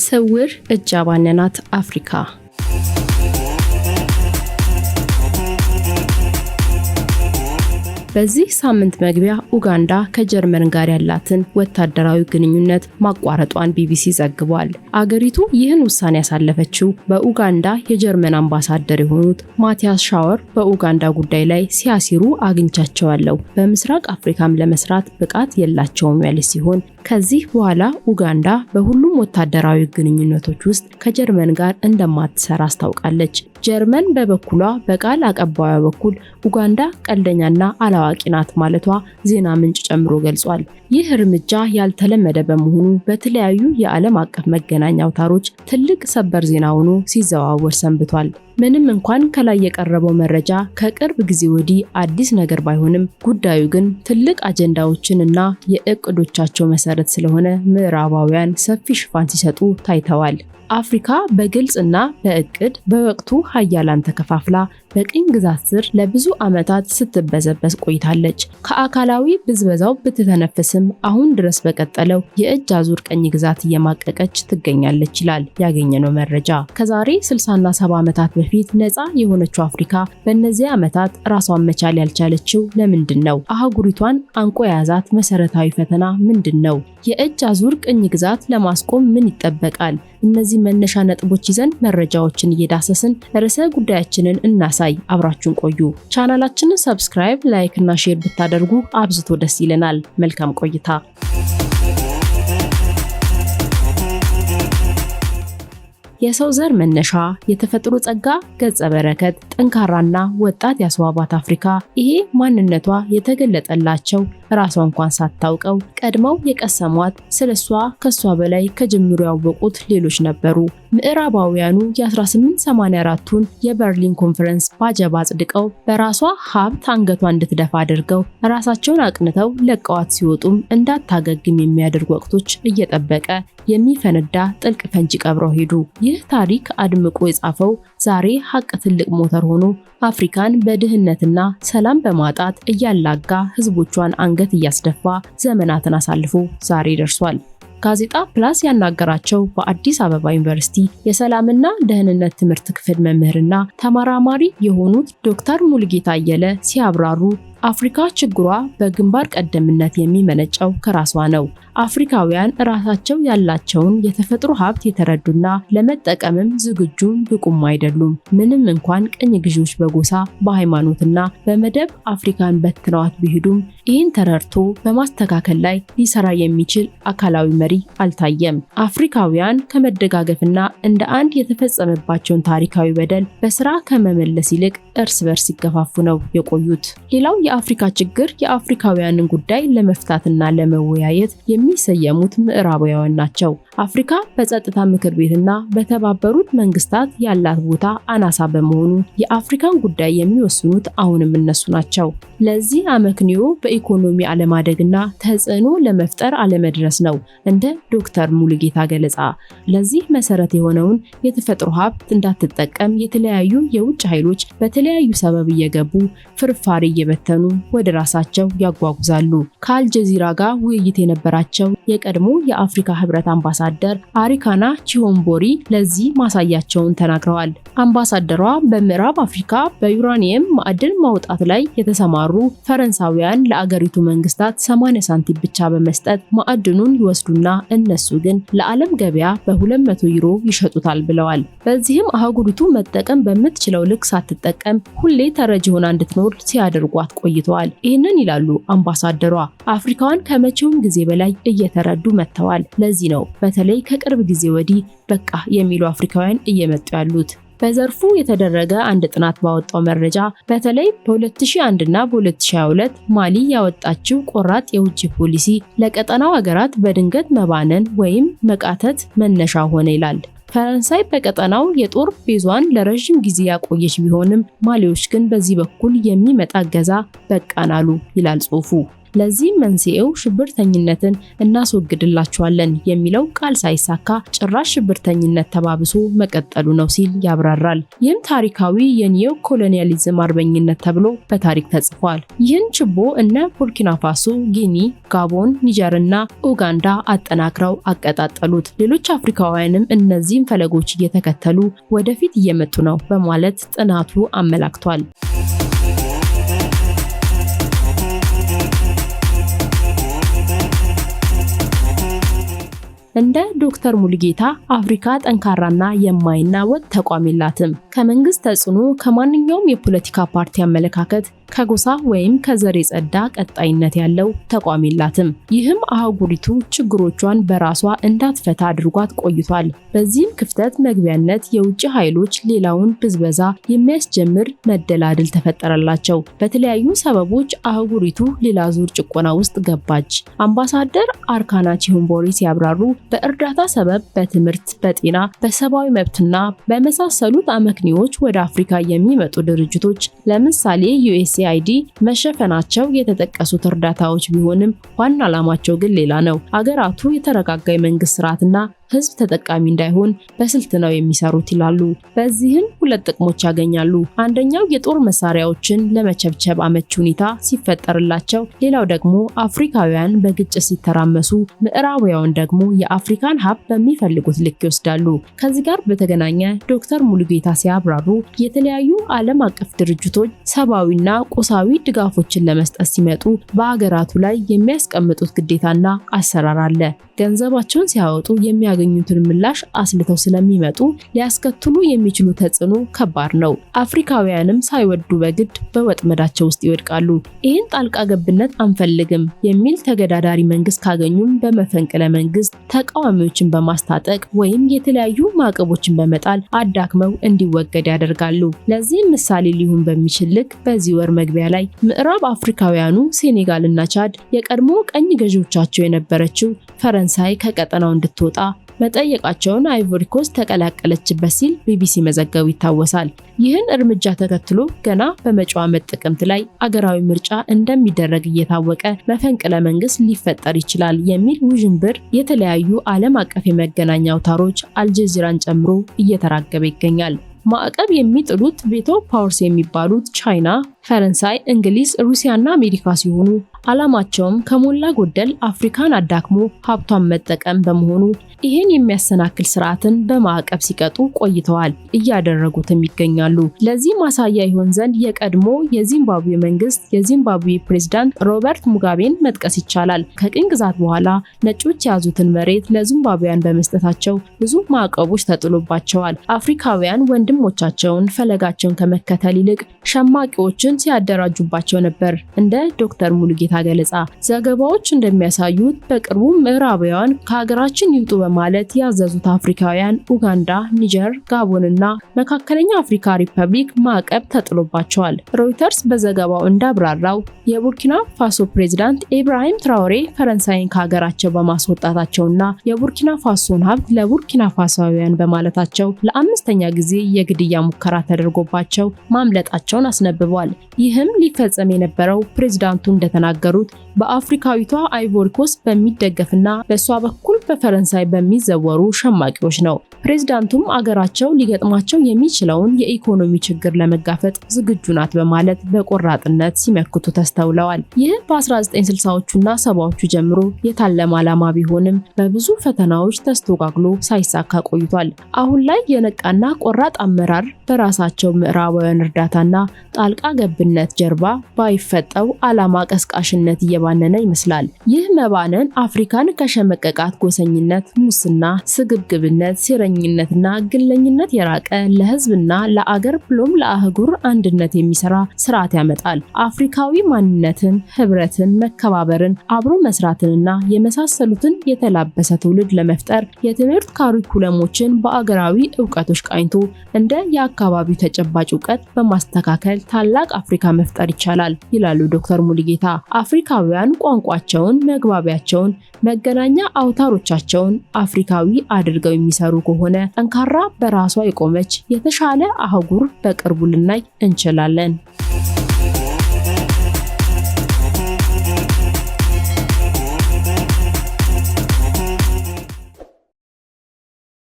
ስውር እጅ ያባነናት አፍሪካ። በዚህ ሳምንት መግቢያ ኡጋንዳ ከጀርመን ጋር ያላትን ወታደራዊ ግንኙነት ማቋረጧን ቢቢሲ ዘግቧል። አገሪቱ ይህን ውሳኔ ያሳለፈችው በኡጋንዳ የጀርመን አምባሳደር የሆኑት ማቲያስ ሻወር በኡጋንዳ ጉዳይ ላይ ሲያሲሩ አግኝቻቸዋለሁ፣ በምስራቅ አፍሪካም ለመስራት ብቃት የላቸውም ያለች ሲሆን ከዚህ በኋላ ኡጋንዳ በሁሉም ወታደራዊ ግንኙነቶች ውስጥ ከጀርመን ጋር እንደማትሰራ አስታውቃለች። ጀርመን በበኩሏ በቃል አቀባዩ በኩል ኡጋንዳ ቀልደኛና አላዋቂ ናት ማለቷ ዜና ምንጭ ጨምሮ ገልጿል። ይህ እርምጃ ያልተለመደ በመሆኑ በተለያዩ የዓለም አቀፍ መገናኛ አውታሮች ትልቅ ሰበር ዜና ሆኖ ሲዘዋወር ሰንብቷል። ምንም እንኳን ከላይ የቀረበው መረጃ ከቅርብ ጊዜ ወዲህ አዲስ ነገር ባይሆንም ጉዳዩ ግን ትልቅ አጀንዳዎችን እና የእቅዶቻቸው መሰረት ስለሆነ ምዕራባውያን ሰፊ ሽፋን ሲሰጡ ታይተዋል። አፍሪካ በግልጽና በእቅድ በወቅቱ ሀያላን ተከፋፍላ በቅኝ ግዛት ስር ለብዙ ዓመታት ስትበዘበዝ ቆይታለች። ከአካላዊ ብዝበዛው ብትተነፍስም አሁን ድረስ በቀጠለው የእጅ አዙር ቅኝ ግዛት እየማቀቀች ትገኛለች ይላል ያገኘነው መረጃ። ከዛሬ 60 እና 70 ዓመታት በፊት ነፃ የሆነችው አፍሪካ በእነዚህ ዓመታት ራሷን መቻል ያልቻለችው ለምንድን ነው? አህጉሪቷን አንቆ የያዛት መሰረታዊ ፈተና ምንድን ነው? የእጅ አዙር ቅኝ ግዛት ለማስቆም ምን ይጠበቃል? እነዚህ መነሻ ነጥቦች ይዘን መረጃዎችን እየዳሰስን ርዕሰ ጉዳያችንን እናሳይ። አብራችሁን ቆዩ። ቻናላችንን ሰብስክራይብ፣ ላይክ እና ሼር ብታደርጉ አብዝቶ ደስ ይለናል። መልካም ቆይታ። የሰው ዘር መነሻ፣ የተፈጥሮ ጸጋ፣ ገጸ በረከት፣ ጠንካራና ወጣት ያስዋባት አፍሪካ ይሄ ማንነቷ የተገለጠላቸው ራሷ እንኳን ሳታውቀው ቀድመው የቀሰሟት ስለሷ ከሷ በላይ ከጅምሩ ያወቁት ሌሎች ነበሩ። ምዕራባውያኑ የ1884ቱን የበርሊን ኮንፈረንስ ባጀባ አጽድቀው በራሷ ሀብት አንገቷ እንድትደፋ አድርገው ራሳቸውን አቅንተው ለቀዋት ሲወጡም እንዳታገግም የሚያደርጉ ወቅቶች እየጠበቀ የሚፈነዳ ጥልቅ ፈንጂ ቀብረው ሄዱ። ይህ ታሪክ አድምቆ የጻፈው ዛሬ ሀቅ ትልቅ ሞተር ሆኖ አፍሪካን በድህነትና ሰላም በማጣት እያላጋ ህዝቦቿን አንገት እያስደፋ ዘመናትን አሳልፎ ዛሬ ደርሷል። ጋዜጣ ፕላስ ያናገራቸው በአዲስ አበባ ዩኒቨርሲቲ የሰላምና ደህንነት ትምህርት ክፍል መምህርና ተመራማሪ የሆኑት ዶክተር ሙሉጌታ አየለ ሲያብራሩ አፍሪካ ችግሯ በግንባር ቀደምነት የሚመነጨው ከራሷ ነው። አፍሪካውያን ራሳቸው ያላቸውን የተፈጥሮ ሀብት የተረዱና ለመጠቀምም ዝግጁም ብቁም አይደሉም። ምንም እንኳን ቅኝ ግዢዎች በጎሳ በሃይማኖትና በመደብ አፍሪካን በትነዋት ቢሄዱም ይህን ተረድቶ በማስተካከል ላይ ሊሰራ የሚችል አካላዊ መሪ አልታየም። አፍሪካውያን ከመደጋገፍና እንደ አንድ የተፈጸመባቸውን ታሪካዊ በደል በስራ ከመመለስ ይልቅ እርስ በርስ ሲገፋፉ ነው የቆዩት። ሌላው የአፍሪካ ችግር የአፍሪካውያንን ጉዳይ ለመፍታትና ለመወያየት የሚሰየሙት ምዕራባውያን ናቸው። አፍሪካ በጸጥታ ምክር ቤትና በተባበሩት መንግስታት ያላት ቦታ አናሳ በመሆኑ የአፍሪካን ጉዳይ የሚወስኑት አሁንም እነሱ ናቸው። ለዚህ አመክንዮ በኢኮኖሚ አለማደግና ተጽዕኖ ለመፍጠር አለመድረስ ነው እንደ ዶክተር ሙሉጌታ ገለጻ። ለዚህ መሰረት የሆነውን የተፈጥሮ ሀብት እንዳትጠቀም የተለያዩ የውጭ ኃይሎች በተለያዩ ሰበብ እየገቡ ፍርፋሪ እየበተኑ ወደ ራሳቸው ያጓጉዛሉ። ከአልጀዚራ ጋር ውይይት የነበራቸው የቀድሞ የአፍሪካ ህብረት አምባሳደር አሪካና ቺሆምቦሪ ለዚህ ማሳያቸውን ተናግረዋል። አምባሳደሯ በምዕራብ አፍሪካ በዩራኒየም ማዕድን ማውጣት ላይ የተሰማሩ ፈረንሳውያን ለአገሪቱ መንግስታት 80 ሳንቲም ብቻ በመስጠት ማዕድኑን ይወስዱና እነሱ ግን ለዓለም ገበያ በ200 ዩሮ ይሸጡታል ብለዋል። በዚህም አህጉሪቱ መጠቀም በምትችለው ልክ ሳትጠቀም ሁሌ ተረጂ ሆና እንድትኖር ሲያደርጓት ቆይተዋል። ይህንን ይላሉ አምባሳደሯ አፍሪካን ከመቼውም ጊዜ በላይ እየተረዱ መጥተዋል። ለዚህ ነው በተለይ ከቅርብ ጊዜ ወዲህ በቃ የሚሉ አፍሪካውያን እየመጡ ያሉት። በዘርፉ የተደረገ አንድ ጥናት ባወጣው መረጃ በተለይ በ2001 እና በ2022 ማሊ ያወጣችው ቆራጥ የውጭ ፖሊሲ ለቀጠናው ሀገራት በድንገት መባነን ወይም መቃተት መነሻ ሆነ ይላል። ፈረንሳይ በቀጠናው የጦር ቤዟን ለረጅም ጊዜ ያቆየች ቢሆንም ማሊዎች ግን በዚህ በኩል የሚመጣ ገዛ በቃን አሉ ይላል ጽሑፉ። ለዚህ መንስኤው ሽብርተኝነትን እናስወግድላቸዋለን የሚለው ቃል ሳይሳካ ጭራሽ ሽብርተኝነት ተባብሶ መቀጠሉ ነው ሲል ያብራራል። ይህም ታሪካዊ የኒዮ ኮሎኒያሊዝም አርበኝነት ተብሎ በታሪክ ተጽፏል። ይህን ችቦ እነ ቡርኪና ፋሶ፣ ጊኒ፣ ጋቦን፣ ኒጀርና ኡጋንዳ አጠናክረው አቀጣጠሉት። ሌሎች አፍሪካውያንም እነዚህን ፈለጎች እየተከተሉ ወደፊት እየመጡ ነው በማለት ጥናቱ አመላክቷል። እንደ ዶክተር ሙሉጌታ አፍሪካ ጠንካራና የማይናወጥ ተቋም የላትም። ከመንግስት ተጽዕኖ፣ ከማንኛውም የፖለቲካ ፓርቲ አመለካከት፣ ከጎሳ ወይም ከዘር የጸዳ ቀጣይነት ያለው ተቋም የላትም። ይህም አህጉሪቱ ችግሮቿን በራሷ እንዳትፈታ አድርጓት ቆይቷል። በዚህም ክፍተት መግቢያነት የውጭ ኃይሎች ሌላውን ብዝበዛ የሚያስጀምር መደላድል ተፈጠረላቸው። በተለያዩ ሰበቦች አህጉሪቱ ሌላ ዙር ጭቆና ውስጥ ገባች። አምባሳደር አርካና ቺሁምቦሪ ሲያብራሩ በእርዳታ ሰበብ በትምህርት፣ በጤና፣ በሰብአዊ መብትና በመሳሰሉት አመክንዮዎች ወደ አፍሪካ የሚመጡ ድርጅቶች ለምሳሌ USAID መሸፈናቸው የተጠቀሱት እርዳታዎች ቢሆንም ዋና ዓላማቸው ግን ሌላ ነው። አገራቱ የተረጋጋ የመንግስት ስርዓትና ህዝብ ተጠቃሚ እንዳይሆን በስልት ነው የሚሰሩት ይላሉ። በዚህም ሁለት ጥቅሞች ያገኛሉ። አንደኛው የጦር መሳሪያዎችን ለመቸብቸብ አመቺ ሁኔታ ሲፈጠርላቸው፣ ሌላው ደግሞ አፍሪካውያን በግጭት ሲተራመሱ ምዕራባውያን ደግሞ የአፍሪካን ሀብት በሚፈልጉት ልክ ይወስዳሉ። ከዚህ ጋር በተገናኘ ዶክተር ሙሉጌታ ሲያብራሩ የተለያዩ ዓለም አቀፍ ድርጅቶች ሰብአዊና ቁሳዊ ድጋፎችን ለመስጠት ሲመጡ በሀገራቱ ላይ የሚያስቀምጡት ግዴታና አሰራር አለ። ገንዘባቸውን ሲያወጡ የሚያገኙትን ምላሽ አስልተው ስለሚመጡ ሊያስከትሉ የሚችሉ ተጽዕኖ ከባድ ነው። አፍሪካውያንም ሳይወዱ በግድ በወጥመዳቸው ውስጥ ይወድቃሉ። ይህን ጣልቃ ገብነት አንፈልግም የሚል ተገዳዳሪ መንግስት ካገኙም በመፈንቅለ መንግስት ተቃዋሚዎችን በማስታጠቅ ወይም የተለያዩ ማዕቀቦችን በመጣል አዳክመው እንዲወገድ ያደርጋሉ። ለዚህም ምሳሌ ሊሆን በሚችል ልክ በዚህ ወር መግቢያ ላይ ምዕራብ አፍሪካውያኑ ሴኔጋልና ቻድ የቀድሞ ቀኝ ገዢዎቻቸው የነበረችው ፈረንሳይ ከቀጠናው እንድትወጣ መጠየቃቸውን አይቮሪ ኮስት ተቀላቀለችበት ሲል ቢቢሲ መዘገቡ ይታወሳል። ይህን እርምጃ ተከትሎ ገና በመጪው ዓመት ጥቅምት ላይ አገራዊ ምርጫ እንደሚደረግ እየታወቀ መፈንቅለ መንግስት ሊፈጠር ይችላል የሚል ውዥንብር የተለያዩ ዓለም አቀፍ የመገናኛ አውታሮች አልጀዚራን ጨምሮ እየተራገበ ይገኛል። ማዕቀብ የሚጥሉት ቬቶ ፓወርስ የሚባሉት ቻይና፣ ፈረንሳይ፣ እንግሊዝ፣ ሩሲያና አሜሪካ ሲሆኑ ዓላማቸውም ከሞላ ጎደል አፍሪካን አዳክሞ ሀብቷን መጠቀም በመሆኑ ይህን የሚያሰናክል ስርዓትን በማዕቀብ ሲቀጡ ቆይተዋል፣ እያደረጉትም ይገኛሉ። ለዚህ ማሳያ ይሆን ዘንድ የቀድሞ የዚምባብዌ መንግስት የዚምባብዌ ፕሬዝዳንት ሮበርት ሙጋቤን መጥቀስ ይቻላል። ከቅኝ ግዛት በኋላ ነጮች የያዙትን መሬት ለዚምባብዌያን በመስጠታቸው ብዙ ማዕቀቦች ተጥሎባቸዋል። አፍሪካውያን ወንድሞቻቸውን ፈለጋቸውን ከመከተል ይልቅ ሸማቂዎችን ሲያደራጁባቸው ነበር። እንደ ዶክተር ሙሉጌታ ገለጻ ዘገባዎች እንደሚያሳዩት በቅርቡ ምዕራባውያን ከሀገራችን ይውጡ በማለት ያዘዙት አፍሪካውያን ኡጋንዳ፣ ኒጀር፣ ጋቦንና መካከለኛ አፍሪካ ሪፐብሊክ ማዕቀብ ተጥሎባቸዋል። ሮይተርስ በዘገባው እንዳብራራው የቡርኪና ፋሶ ፕሬዝዳንት ኢብራሂም ትራኦሬ ፈረንሳይን ከሀገራቸው በማስወጣታቸውና የቡርኪና ፋሶን ሀብት ለቡርኪና ፋሶውያን በማለታቸው ለአምስተኛ ጊዜ የግድያ ሙከራ ተደርጎባቸው ማምለጣቸውን አስነብቧል። ይህም ሊፈጸም የነበረው ፕሬዝዳንቱ እንደተናገሩት በአፍሪካዊቷ አይቮሪ ኮስት በሚደገፍና በሷ በኩል በፈረንሳይ በሚዘወሩ ሸማቂዎች ነው። ፕሬዝዳንቱም አገራቸው ሊገጥማቸው የሚችለውን የኢኮኖሚ ችግር ለመጋፈጥ ዝግጁ ናት በማለት በቆራጥነት ሲመክቱ ተስተውለዋል። ይህ በ1960ዎቹና 70ዎቹ ጀምሮ የታለመ ዓላማ ቢሆንም በብዙ ፈተናዎች ተስተጓግሎ ሳይሳካ ቆይቷል። አሁን ላይ የነቃና ቆራጥ አመራር በራሳቸው ምዕራባውያን እርዳታና ጣልቃ ገብነት ጀርባ ባይፈጠው ዓላማ ቀስቃሽነት እየባነነ ይመስላል። ይህ መባነን አፍሪካን ከሸመቀቃት ጎሰኝነት፣ ሙስና፣ ስግብግብነት፣ ሴረኝነትና ግለኝነት የራቀ ለህዝብና ለአገር ብሎም ለአህጉር አንድነት የሚሰራ ስርዓት ያመጣል። አፍሪካዊ ማንነትን፣ ህብረትን፣ መከባበርን፣ አብሮ መስራትንና የመሳሰሉትን የተላበሰ ትውልድ ለመፍጠር የትምህርት ካሪኩለሞችን በአገራዊ ዕውቀቶች ቃኝቶ እንደ የአካባቢው ተጨባጭ ዕውቀት በማስተካከል ታላቅ አፍሪካ መፍጠር ይቻላል ይላሉ ዶክተር ሙሉጌታ። አፍሪካውያን ቋንቋቸውን፣ መግባቢያቸውን፣ መገናኛ አውታሮቻቸውን አፍሪካዊ አድርገው የሚሰሩ ከሆነ ጠንካራ በራሷ የቆመች የተሻለ አህጉር በቅርቡ ልናይ እንችላለን።